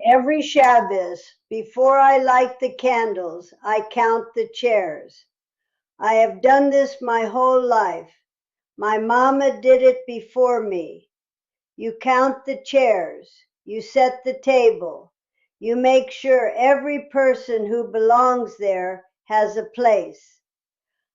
Every Shabbos, before I light the candles, I count the chairs. I have done this my whole life. My mama did it before me. You count the chairs. You set the table. You make sure every person who belongs there has a place.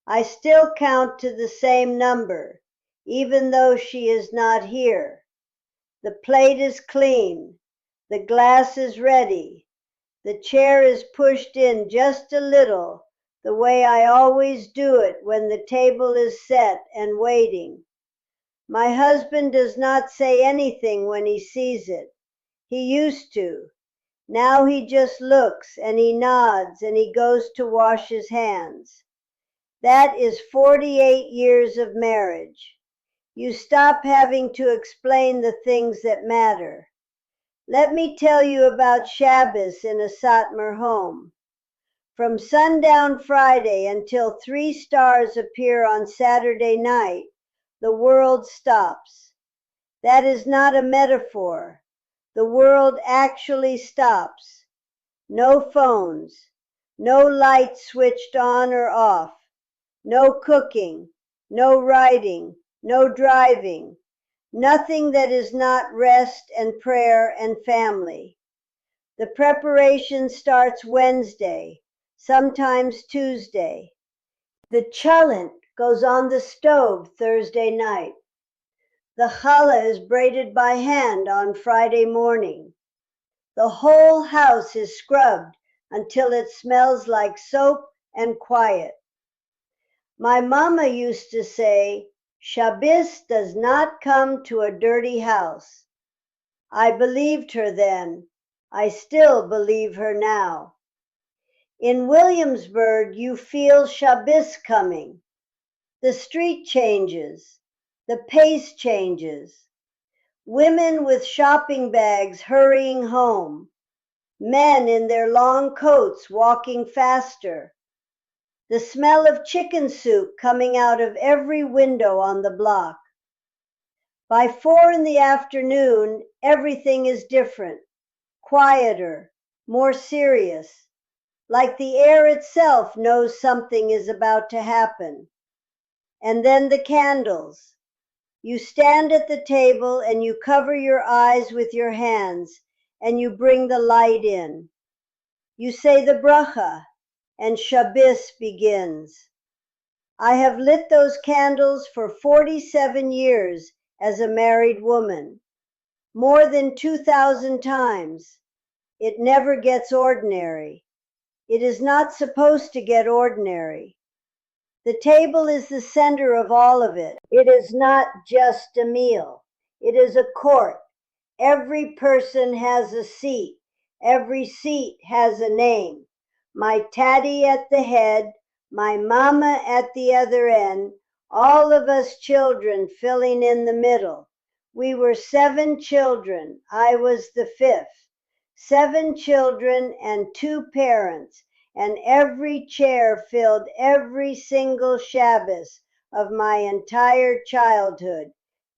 I still count to the same number, even though she is not here. The plate is clean. The glass is ready. The chair is pushed in just a little, the way I always do it when the table is set and waiting. My husband does not say anything when he sees it. He used to. Now he just looks and he nods and he goes to wash his hands. That is 48 years of marriage. You stop having to explain the things that matter. Let me tell you about Shabbos in a Satmar home. From sundown Friday until 3 stars appear on Saturday night, the world stops. That is not a metaphor. The world actually stops. No phones, no lights switched on or off, no cooking, no writing, no driving. Nothing that is not rest and prayer and family. The preparation starts Wednesday, sometimes Tuesday. The chalent goes on the stove Thursday night. The challah is braided by hand on Friday morning. The whole house is scrubbed until it smells like soap and quiet. My mama used to say, Shabbos does not come to a dirty house. I believed her then. I still believe her now. In Williamsburg, you feel Shabbos coming. The street changes. The pace changes. Women with shopping bags hurrying home. Men in their long coats walking faster. The smell of chicken soup coming out of every window on the block. By 4 in the afternoon, everything is different, quieter, more serious, like the air itself knows something is about to happen. And then the candles. You stand at the table and you cover your eyes with your hands and you bring the light in. You say the bracha and Shabbos begins. I have lit those candles for 47 years as a married woman, more than 2,000 times. It never gets ordinary. It is not supposed to get ordinary. The table is the center of all of it. It is not just a meal. It is a court. Every person has a seat. Every seat has a name. My tatty at the head, my mama at the other end, all of us children filling in the middle. We were 7 children. I was the 5th. 7 children and 2 parents, and every chair filled every single Shabbos of my entire childhood.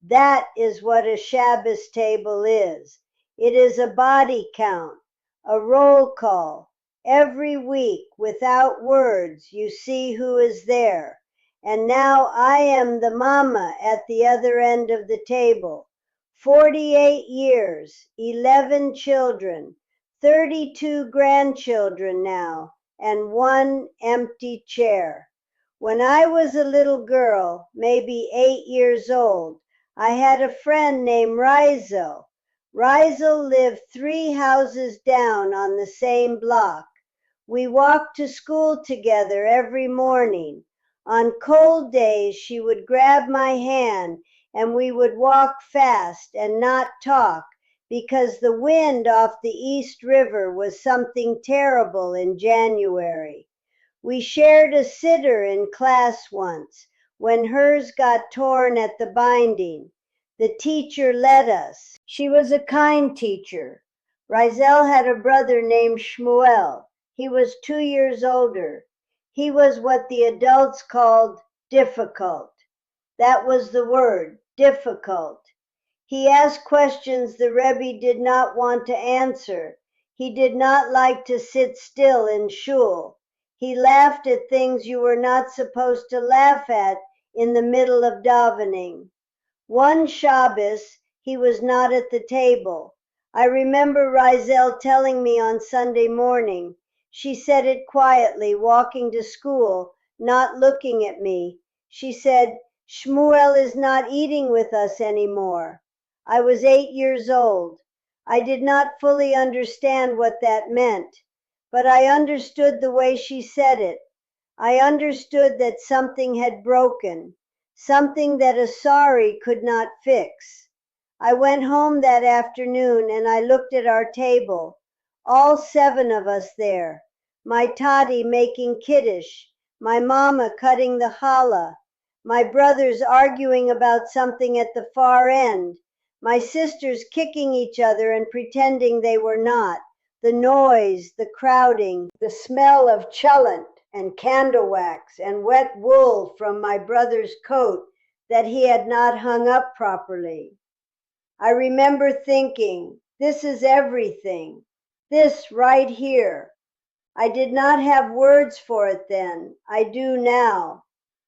That is what a Shabbos table is. It is a body count, a roll call. Every week, without words, you see who is there. And now I am the mama at the other end of the table. 48 years, 11 children, 32 grandchildren now, and 1 empty chair. When I was a little girl, maybe 8 years old, I had a friend named Rizel. Rizel lived 3 houses down on the same block. We walked to school together every morning. On cold days, she would grab my hand and we would walk fast and not talk because the wind off the East River was something terrible in January. We shared a sitter in class once when hers got torn at the binding. The teacher let us. She was a kind teacher. Rizel had a brother named Shmuel. He was 2 years older. He was what the adults called difficult. That was the word, difficult. He asked questions the Rebbe did not want to answer. He did not like to sit still in shul. He laughed at things you were not supposed to laugh at in the middle of davening. One Shabbos, he was not at the table. I remember Rizel telling me on Sunday morning. She said it quietly, walking to school, not looking at me. She said, Shmuel is not eating with us anymore. I was 8 years old. I did not fully understand what that meant, but I understood the way she said it. I understood that something had broken, something that a sorry could not fix. I went home that afternoon and I looked at our table, all 7 of us there, my toddy making kiddush, my mama cutting the challah, my brothers arguing about something at the far end, my sisters kicking each other and pretending they were not, the noise, the crowding, the smell of cholent and candle wax and wet wool from my brother's coat that he had not hung up properly. I remember thinking, this is everything, this right here. I did not have words for it then. I do now.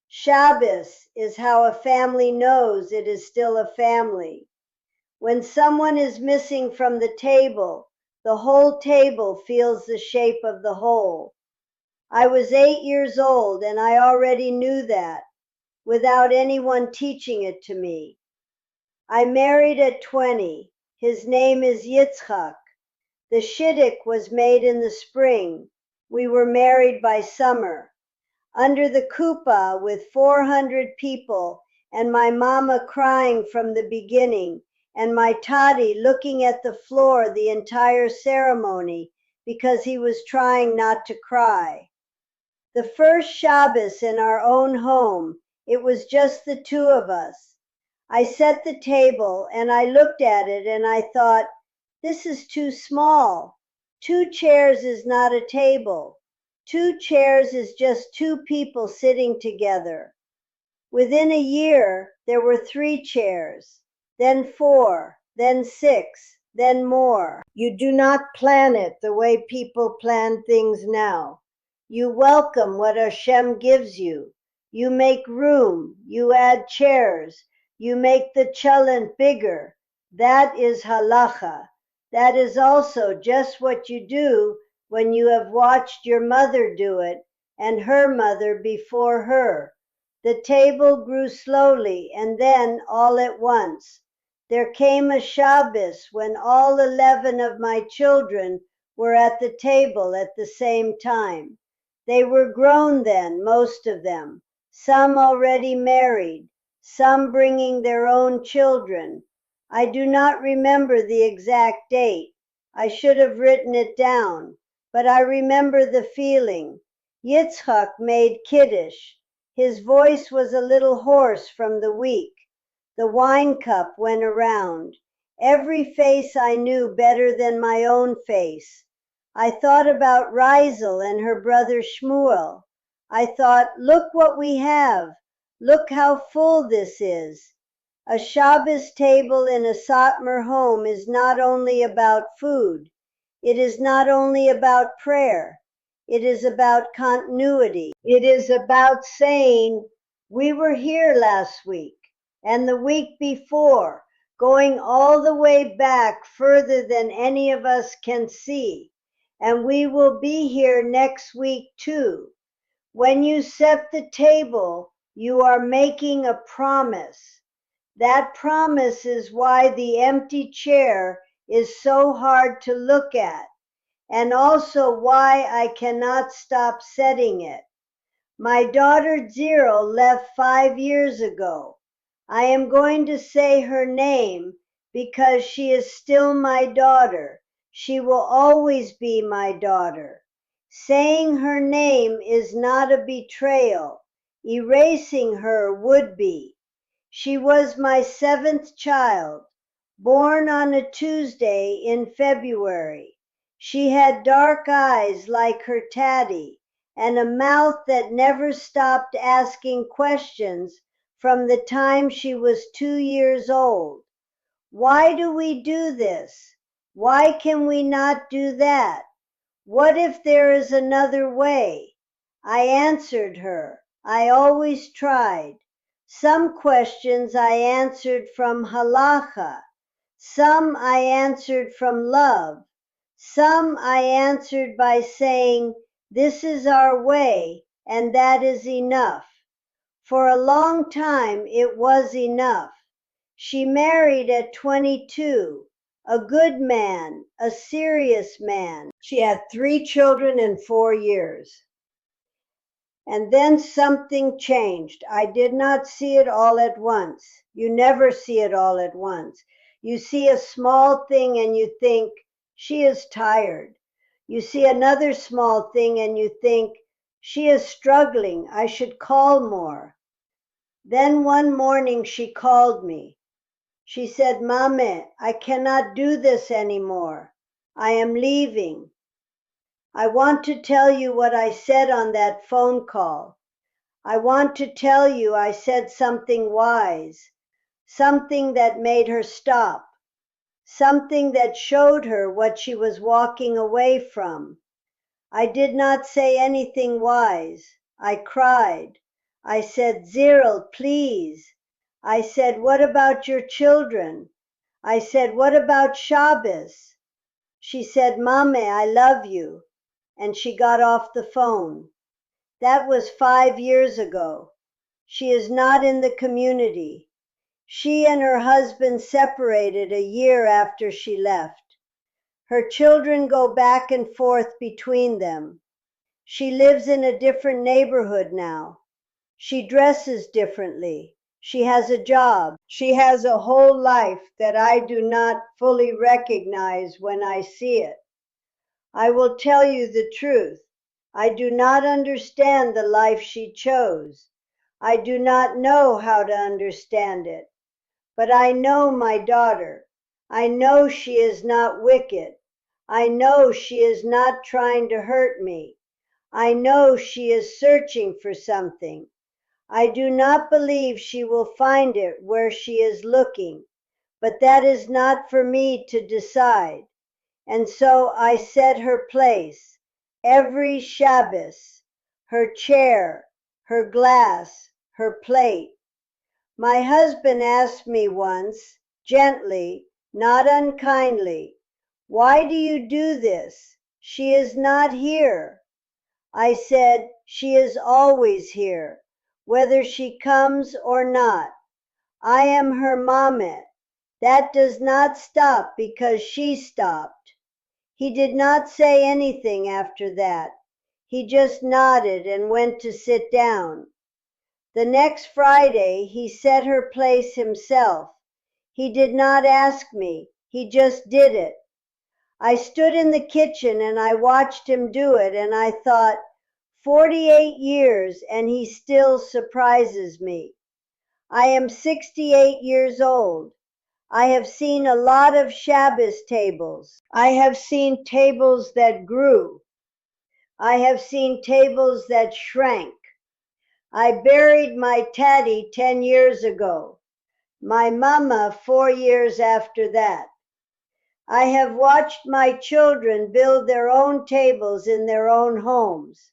Shabbos is how a family knows it is still a family. When someone is missing from the whole table feels the shape of the whole. I was 8 years old and I already knew that, without anyone teaching it to me. I married at 20. His name is Yitzchak. The shidduch was made in the spring. We were married by summer. Under the kuppah with 400 people and my mama crying from the beginning and my toddy looking at the floor the entire ceremony because he was trying not to cry. The first Shabbos in our own home, it was just the 2 of us. I set the table and I looked at it and I thought, this is too small. 2 chairs is not a table. 2 chairs is just 2 people sitting together. Within a year, there were 3 chairs, then 4, then 6, then more. You do not plan it the way people plan things now. You welcome what Hashem gives you. You make room, you add chairs, you make the cholent bigger. That is halacha. That is also just what you do when you have watched your mother do it and her mother before her. The table grew slowly and then all at once. There came a Shabbos when all 11 of my children were at the table at the same time. They were grown then, most of them, some already married, some bringing their own children. I do not remember the exact date. I should have written it down, but I remember the feeling. Yitzchak made kiddush. His voice was a little hoarse from the week. The wine cup went around. Every face I knew better than my own face. I thought about Rizel and her brother Shmuel. I thought, look what we have. Look how full this is. A Shabbos table in a Satmar home is not only about food. It is not only about prayer. It is about continuity. It is about saying, we were here last week and the week before, going all the way back further than any of us can see. And we will be here next week too. When you set the table, you are making a promise. That promise is why the empty chair is so hard to look at, and also why I cannot stop setting it. My daughter Zero left 5 years ago. I am going to say her name because she is still my daughter. She will always be my daughter. Saying her name is not a betrayal. Erasing her would be. She was my 7th child, born on a Tuesday in February. She had dark eyes like her Taddy and a mouth that never stopped asking questions from the time she was 2 years old. Why do we do this? Why can we not do that? What if there is another way? I answered her. I always tried. Some questions I answered from halacha. Some I answered from love. Some I answered by saying, this is our way, and that is enough. For a long time it was enough. She married at 22, a good man, a serious man. She had 3 children in 4 years. And then something changed. I did not see it all at once. You never see it all at once. You see a small thing and you think, she is tired. You see another small thing and you think, she is struggling. I should call more. Then one morning she called me. She said, Mame, I cannot do this anymore. I am leaving. I want to tell you what I said on that phone call. I want to tell you I said something wise, something that made her stop, something that showed her what she was walking away from. I did not say anything wise. I cried. I said, Cyril, please. I said, what about your children? I said, what about Shabbos? She said, Mame, I love you. And she got off the phone. That was 5 years ago. She is not in the community. She and her husband separated a year after she left. Her children go back and forth between them. She lives in a different neighborhood now. She dresses differently. She has a job. She has a whole life that I do not fully recognize when I see it. I will tell you the truth. I do not understand the life she chose. I do not know how to understand it. But I know my daughter. I know she is not wicked. I know she is not trying to hurt me. I know she is searching for something. I do not believe she will find it where she is looking, but that is not for me to decide. And so I set her place, every Shabbos, her chair, her glass, her plate. My husband asked me once, gently, not unkindly, why do you do this? She is not here. I said, she is always here, whether she comes or not. I am her Mamet. That does not stop because she stopped. He did not say anything after that. He just nodded and went to sit down. The next Friday, he set her place himself. He did not ask me. He just did it. I stood in the kitchen and I watched him do it, and I thought, 48 years and he still surprises me. I am 68 years old. I have seen a lot of Shabbos tables. I have seen tables that grew. I have seen tables that shrank. I buried my Taddy 10 years ago. My mama 4 years after that. I have watched my children build their own tables in their own homes.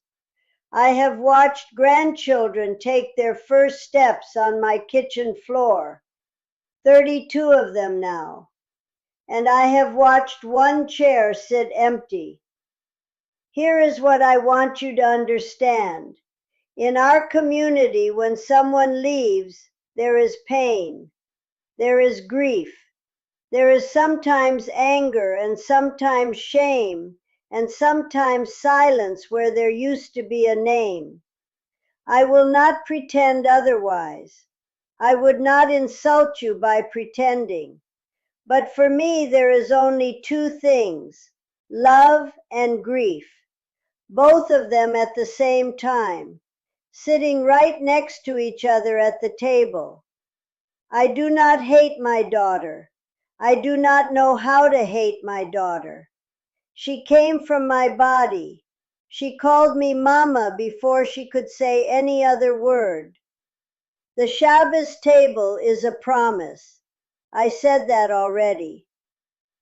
I have watched grandchildren take their first steps on my kitchen floor, 32 of them now. And I have watched one chair sit empty. Here is what I want you to understand. In our community, when someone leaves, there is pain, there is grief, there is sometimes anger and sometimes shame and sometimes silence where there used to be a name. I will not pretend otherwise. I would not insult you by pretending. But for me, there is only 2 things, love and grief, both of them at the same time, sitting right next to each other at the table. I do not hate my daughter. I do not know how to hate my daughter. She came from my body. She called me Mama before she could say any other word. The Shabbos table is a promise. I said that already.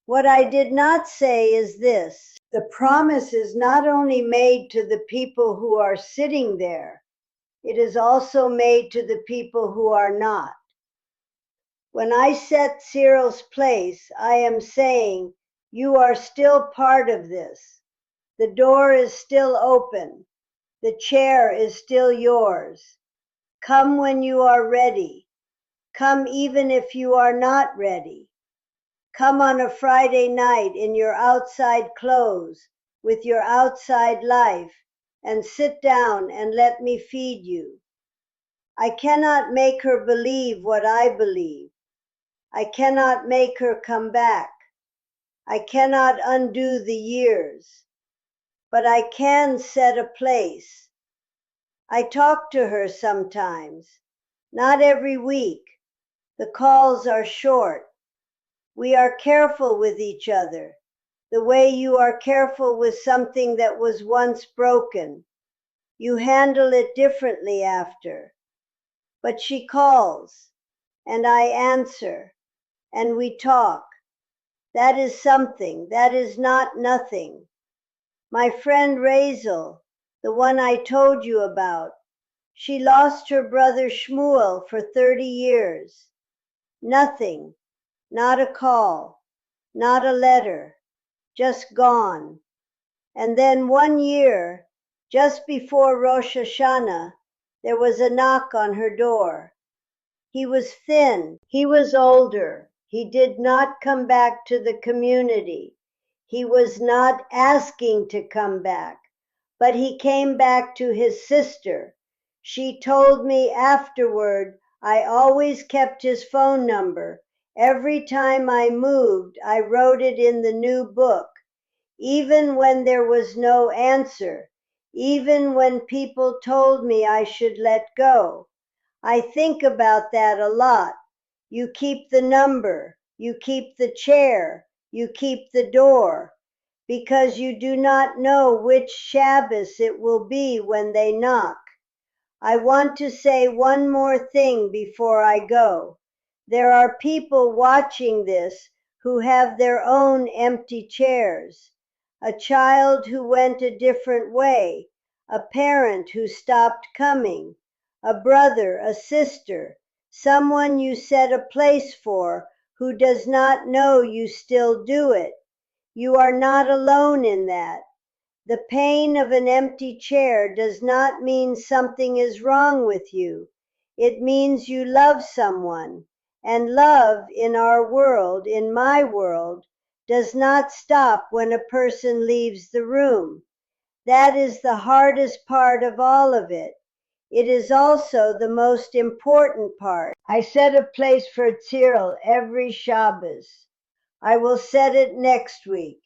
What I did not say is this: the promise is not only made to the people who are sitting there, it is also made to the people who are not. When I set Cyril's place, I am saying, you are still part of this. The door is still open. The chair is still yours. Come when you are ready. Come even if you are not ready. Come on a Friday night in your outside clothes, with your outside life, and sit down and let me feed you. I cannot make her believe what I believe. I cannot make her come back. I cannot undo the years. But I can set a place. I talk to her sometimes, not every week. The calls are short. We are careful with each other, the way you are careful with something that was once broken. You handle it differently after. But she calls, and I answer, and we talk. That is something. That is not nothing. My friend Razel, the one I told you about, she lost her brother Shmuel for 30 years. Nothing, not a call, not a letter, just gone. And then 1 year, just before Rosh Hashanah, there was a knock on her door. He was thin, he was older, he did not come back to the community. He was not asking to come back, but he came back to his sister. She told me afterward I always kept his phone number. Every time I moved, I wrote it in the new book. Even when there was no answer, even when people told me I should let go. I think about that a lot. You keep the number, you keep the chair, you keep the door, because you do not know which Shabbos it will be when they knock. I want to say one more thing before I go. There are people watching this who have their own empty chairs. A child who went a different way, a parent who stopped coming, a brother, a sister, someone you set a place for who does not know you still do it. You are not alone in that. The pain of an empty chair does not mean something is wrong with you. It means you love someone. And love in our world, in my world, does not stop when a person leaves the room. That is the hardest part of all of it. It is also the most important part. I set a place for Cyril every Shabbos. I will set it next week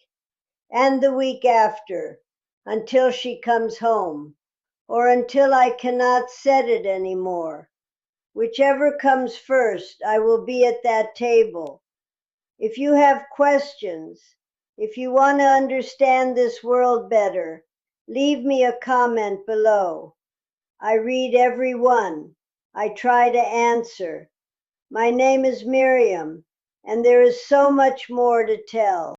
and the week after, until she comes home, or until I cannot set it anymore. Whichever comes first, I will be at that table. If you have questions, if you want to understand this world better, leave me a comment below. I read every one. I try to answer. My name is Miriam, and there is so much more to tell.